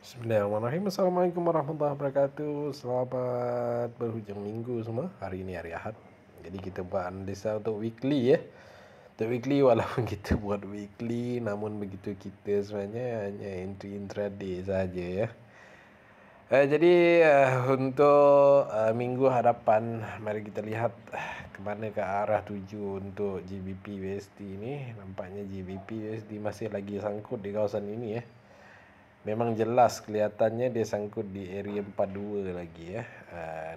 Bismillahirrahmanirrahim. Assalamualaikum warahmatullahi wabarakatuh. Selamat berhujung minggu semua. Hari ini hari Ahad. Jadi kita buat analisa untuk weekly ya. Untuk weekly walaupun kita buat weekly, namun begitu kita sebenarnya hanya entry intraday saja ya. Untuk minggu hadapan, mari kita lihat ke mana ke arah tuju untuk GBP USD ini. Nampaknya GBP USD masih lagi sangkut di kawasan ini ya. Memang jelas kelihatannya dia sangkut di area 42 lagi ya.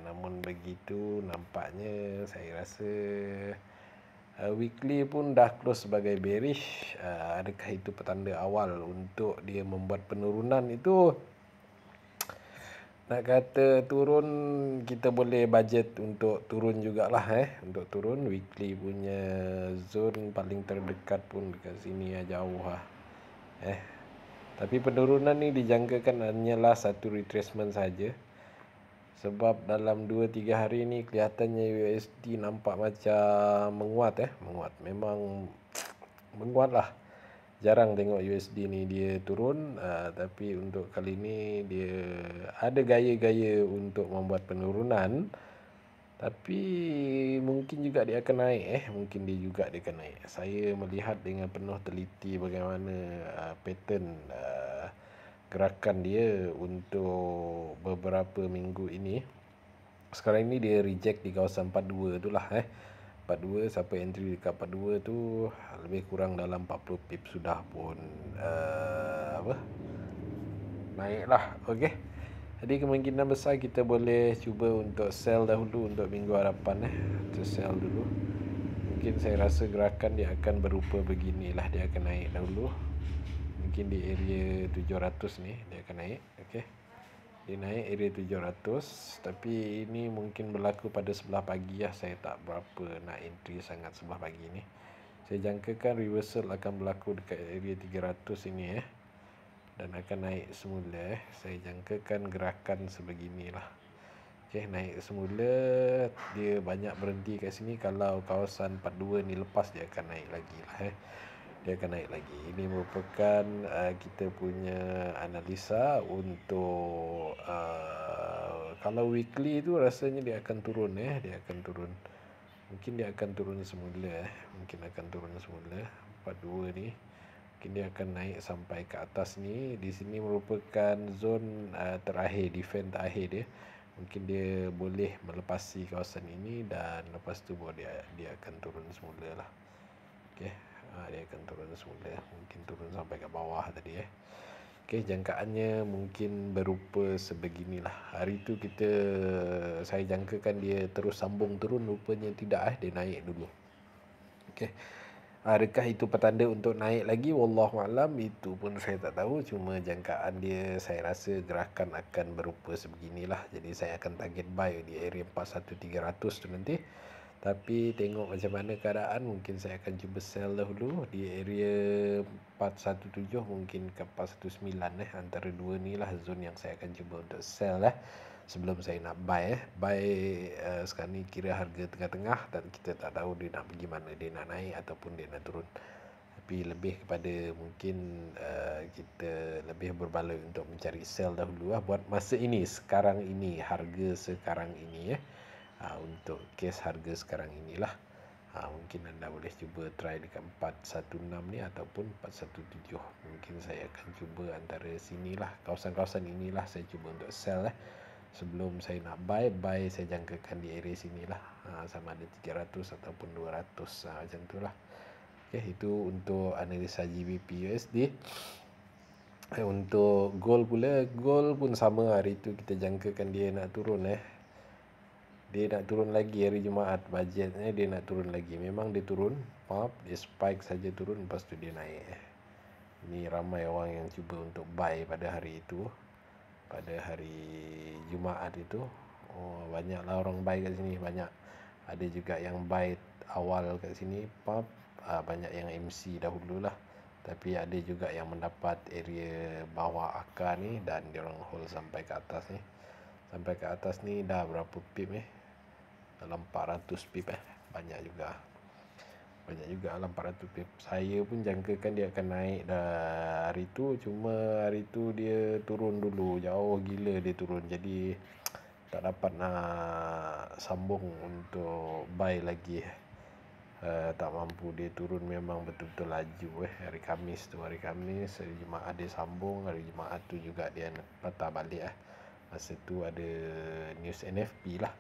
Namun begitu nampaknya saya rasa weekly pun dah close sebagai bearish. Adakah itu petanda awal untuk dia membuat penurunan itu? Nak kata turun, kita boleh budget untuk turun jugalah untuk turun. Weekly punya zone paling terdekat pun dekat sini ya, jauh lah. Tapi penurunan ni dijangkakan hanyalah satu retracement saja. Sebab dalam 2-3 hari ni kelihatannya USD nampak macam menguat menguat. Memang menguat lah. Jarang tengok USD ni dia turun, tapi untuk kali ni dia ada gaya-gaya untuk membuat penurunan. Tapi mungkin juga dia akan naik mungkin dia akan naik. Saya melihat dengan penuh teliti bagaimana pattern gerakan dia untuk beberapa minggu ini. Sekarang ini dia reject di kawasan 42 tu lah 42, siapa entry dekat 42 tu lebih kurang dalam 40 pip sudah pun naik lah. Okey. Jadi kemungkinan besar kita boleh cuba untuk sell dahulu untuk minggu hadapan Kita sell dulu. Mungkin saya rasa gerakan dia akan berupa beginilah, dia akan naik dahulu. Mungkin di area 700 ni dia akan naik. Okey. Dia naik area 700, tapi ini mungkin berlaku pada sebelah pagi ya. Saya tak berapa nak entry sangat sebelah pagi ni. Saya jangkakan reversal akan berlaku dekat area 300 ini dan akan naik semula Saya jangkakan gerakan sebeginilah. Okey, naik semula, dia banyak berhenti kat sini. Kalau kawasan 42 ni lepas, dia akan naik lagi lah Dia akan naik lagi. Ini merupakan kita punya analisa untuk kalau weekly tu rasanya dia akan turun dia akan turun. Mungkin dia akan turun semula mungkin akan turun semula 42 ni. Mungkin dia akan naik sampai ke atas ni. Di sini merupakan zone terakhir, defend terakhir dia. Mungkin dia boleh melepasi kawasan ini dan lepas tu dia akan turun semula lah. Okey, dia akan turun semula. Mungkin turun sampai ke bawah tadi Okey, jangkaannya mungkin berupa sebeginilah. Hari tu saya jangkakan dia terus sambung turun, rupanya tidak dia naik dulu. Okey. Adakah itu petanda untuk naik lagi? Wallahualam, itu pun saya tak tahu. Cuma jangkaan dia saya rasa gerakan akan berupa sebeginilah. Jadi saya akan target buy di area 41300 tu nanti. Tapi tengok macam mana keadaan, mungkin saya akan cuba sell dahulu di area 417 mungkin ke 419 antara dua ni lah zone yang saya akan cuba untuk sell sebelum saya nak buy buy sekarang ni kira harga tengah-tengah dan kita tak tahu dia nak pergi mana, dia nak naik ataupun dia nak turun. Tapi lebih kepada mungkin kita lebih berbaloi untuk mencari sell dahulu buat masa ini, sekarang ini, harga sekarang ini untuk case harga sekarang inilah. Mungkin anda boleh cuba try dekat 416 ni ataupun 417. Mungkin saya akan cuba antara sinilah, kawasan-kawasan inilah saya cuba untuk sell sebelum saya nak buy saya jangkakan di area sinilah, sama ada 300 ataupun 200 macam tu lah. Okay, itu untuk analisa GBP USD. Untuk gold pula, gold pun sama. Hari tu kita jangkakan dia nak turun dia nak turun lagi hari Jumaat. Bajetnya dia nak turun lagi. Memang dia turun, dia spike saja turun, lepas tu dia naik Ini ramai orang yang cuba untuk buy pada hari itu, pada hari Jumaat itu. Banyaklah orang buy kat sini. Banyak. Ada juga yang buy awal kat sini, banyak yang MC dahululah. Tapi ada juga yang mendapat area bawah akar ni dan dia orang hold sampai ke atas ni. Sampai ke atas ni dah berapa pip dalam 400 pip banyak juga. banyak juga lah 400 pip. Saya pun jangkakan dia akan naik dah hari tu, cuma hari tu dia turun dulu, jauh gila dia turun, jadi tak dapat nak sambung untuk buy lagi. Tak mampu, dia turun memang betul-betul laju. Hari Khamis hari Jumaat dia sambung, hari Jumaat tu juga dia patah balik. Masa tu ada news NFP lah.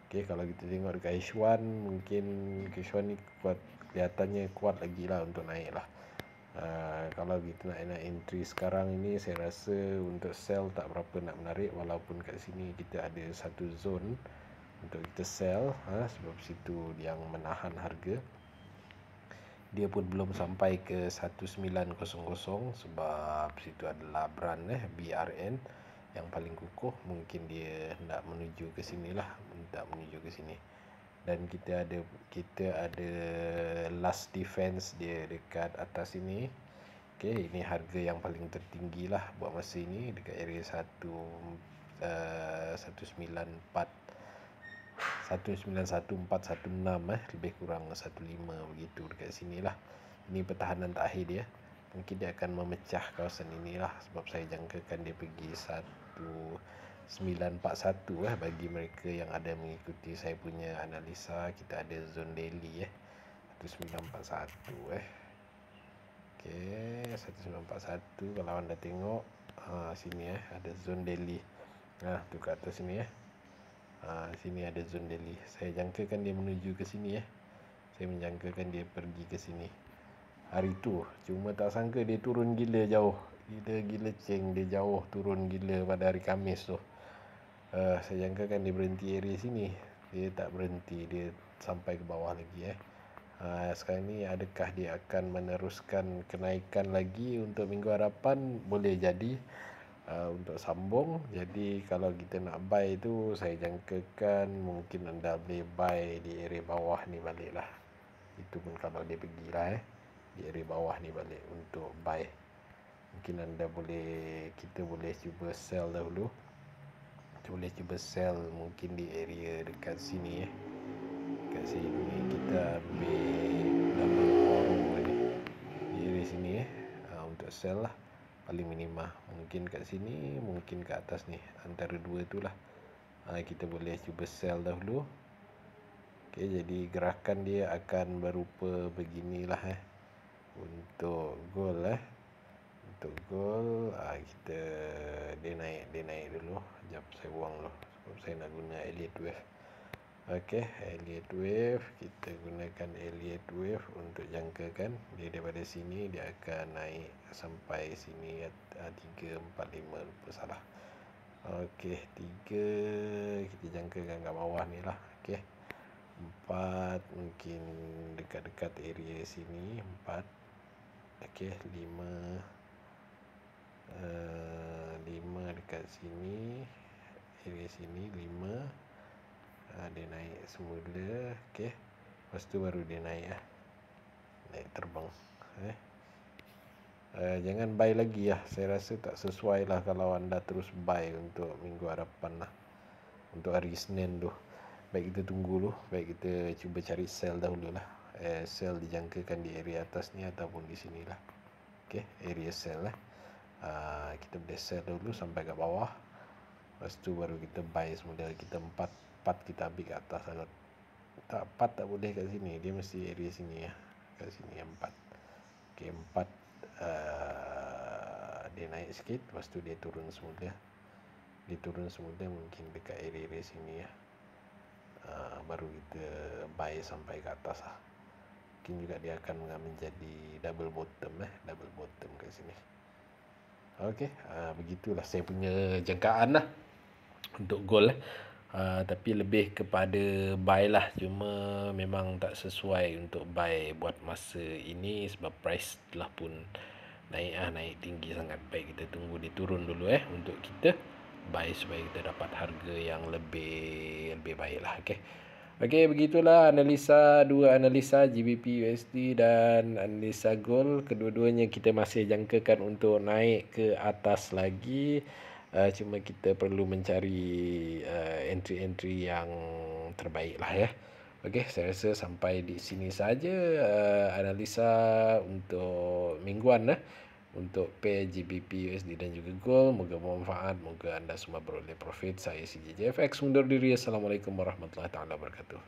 Okay, kalau kita tengok dekat H1, mungkin H1 ni kuat, kelihatannya kuat lagi lah untuk naik lah. Kalau kita nak entry sekarang ini, saya rasa untuk sell tak berapa nak menarik, walaupun kat sini kita ada satu zone untuk kita sell, sebab situ yang menahan harga. Dia pun belum sampai ke 1900 sebab situ adalah brand BRN yang paling kukuh. Mungkin dia hendak menuju ke sini lah, dan kita ada last defense dia dekat atas ini. Okay, ini harga yang paling tertinggi lah buat masa ini, dekat area 191.416, lebih kurang 15 begitu dekat sini lah. Ini pertahanan terakhir dia. Mungkin dia akan memecah kawasan inilah, sebab saya jangkakan dia pergi 1941 bagi mereka yang ada mengikuti saya punya analisa. Kita ada zone daily 1941 Okey, 1941 kalau anda tengok sini ada zone daily. Tu kat atas sini sini ada zone daily. Saya jangkakan dia menuju ke sini Saya menjangkakan dia pergi ke sini hari tu. Cuma tak sangka dia turun gila jauh. Gila ceng, dia jauh turun gila pada hari Khamis tu. Saya jangkakan dia berhenti area sini. Dia tak berhenti, dia sampai ke bawah lagi sekarang ni adakah dia akan meneruskan kenaikan lagi untuk minggu hadapan? Boleh jadi untuk sambung. Jadi kalau kita nak buy tu, saya jangkakan mungkin anda boleh buy di area bawah ni balik lah. Itu pun kalau dia pergi lah di area bawah ni balik untuk buy. Mungkin kita boleh cuba sell dahulu. Kita boleh cuba sell mungkin di area dekat sini Dekat sini kita ambil double borrow ni di area sini untuk sell lah, paling minima. Mungkin kat sini, mungkin kat atas ni, antara dua tu lah. Kita boleh cuba sell dahulu. Okay, jadi gerakan dia akan berupa beginilah untuk gold untuk gold dia naik dulu. Sekejap saya buang dulu sebab saya nak guna Elliott Wave. Okey, Elliott Wave, kita gunakan Elliott Wave untuk jangkakan dia daripada sini. Dia akan naik sampai sini 3, 4, 5, lupa salah. Okey, 3 kita jangkakan kat bawah ni lah. Okey, 4 mungkin dekat-dekat area sini 4. Okey, 5 dekat sini, area sini 5. Dia naik semula. Okey, lepas tu baru dia naik terbang. Jangan buy lagi saya rasa tak sesuai lah kalau anda terus buy untuk minggu hadapan lah. Untuk hari Isnin tu, baik kita tunggu dulu, baik kita cuba cari sell dahulu lah. Sell dijangkakan di area atas ni ataupun di sini lah. Okey, area sell kita boleh sell dulu sampai kat bawah. Lepas tu baru kita buy semula. Kita 4 kita ambil kat atas. Tak, 4 tak boleh kat sini, dia mesti area sini kat sini 4. Okey, 4 dia naik sikit, lepas tu dia turun semula. Mungkin dekat area sini baru kita buy sampai ke atas Mungkin juga dia akan menjadi double bottom kat sini. Okey, begitulah saya punya jangkaan lah untuk gold tapi lebih kepada buy lah. Cuma memang tak sesuai untuk buy buat masa ini sebab price telah pun naik tinggi sangat. Baik kita tunggu dia turun dulu untuk kita buy supaya kita dapat harga yang lebih baik lah. Okey, begitulah dua analisa GBP USD dan analisa gold. Kedua-duanya kita masih jangkakan untuk naik ke atas lagi. Cuma kita perlu mencari entry-entry yang terbaik lah Okey, saya rasa sampai di sini saja analisa untuk mingguan untuk pair GBP USD dan juga gold. Moga bermanfaat, moga anda semua beroleh profit. Saya CJJFX undur diri. Assalamualaikum warahmatullahi taala wabarakatuh.